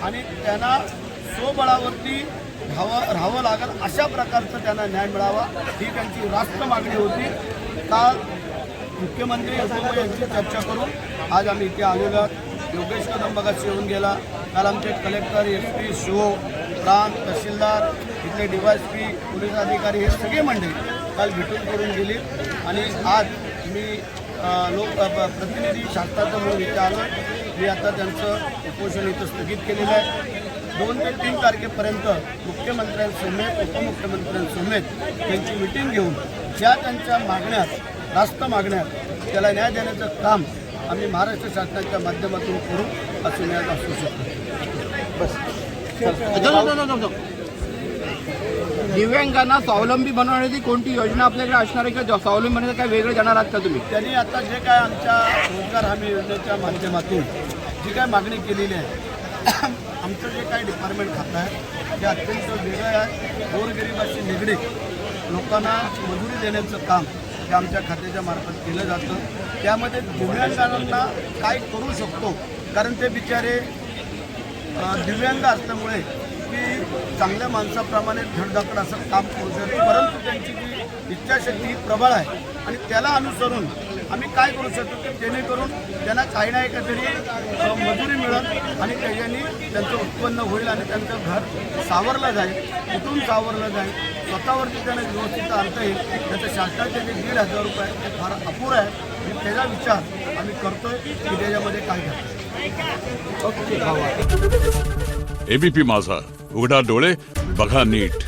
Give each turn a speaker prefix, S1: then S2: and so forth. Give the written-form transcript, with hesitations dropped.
S1: आणि त्यांना स्वबळावरती राहावं लागेल अशा प्रकारचं त्यांना न्याय मिळावा ही त्यांची रास्त मागणी होती. काल मुख्यमंत्री यांची चर्चा करून आज आम्ही इथे आलेलो आहोत. योगेश कदम बघाशी येऊन गेला. काल आमचे कलेक्टर, SP, शिओ, प्रांत, तहसीलदार, इथले DYSP, पोलीस अधिकारी हे सगळे मंडळी काल भेटून करून गेली. आणि आज मी प्रतिनिधी शासनाचं म्हणून इथे आलो. मी आता त्यांचं उपोषण इथं स्थगित केलेलं आहे. 2 ते 3 तारखेपर्यंत मुख्यमंत्र्यांसमेत उपमुख्यमंत्र्यांसमेत त्यांची मिटिंग घेऊन ज्या त्यांच्या मागण्यात रास्त मागण्यात त्याला न्याय देण्याचं काम आम्ही महाराष्ट्र शासनाच्या माध्यमातून करू असं न्याय असू शकतो.
S2: दिव्यांगांना स्वावलंबी बनवण्याची कोणती योजना आपल्याकडे असणार आहे किंवा स्वावलंबी बनवण्याचं काय वेगळं जाणार आहात का तुम्ही?
S1: त्यांनी आता जे काय आमच्या रोजगार हमी योजनेच्या माध्यमातून जी काय मागणी केलेली आहे, आमचं जे काय डिपार्टमेंट खातं आहे ते अत्यंत वेगळं आहे. गोरगरिबाशी निगडीत लोकांना मजुरी देण्याचं काम हे आमच्या खात्याच्या मार्फत केलं जातं. त्यामध्ये दिव्यांगांना काय करू शकतो, कारण ते बिचारे दिव्यांग असल्यामुळे की चांगल्या माणसाप्रमाणे धडधाकड असं काम करू शकतो, परंतु त्यांची जी इच्छाशक्ती प्रबळ आहे आणि त्याला अनुसरून आम्ही काय करू शकतो की जेणेकरून त्यांना काही ना काहीतरी मजुरी मिळेल आणि त्याच्यानी त्यांचं उत्पन्न होईल आणि त्यांचं घर सावरलं जाईल. कुठून सावरलं जाईल, स्वतःवरती त्यांना व्यवस्थित आणता येईल. त्याचं शासनाचे जे 1,500 रुपये ते फार अपुरं आहे. त्याचा विचार आम्ही करतोय की त्याच्यामध्ये काय करतो.
S3: ABP माझा, उघडा डोळे बघा नीट.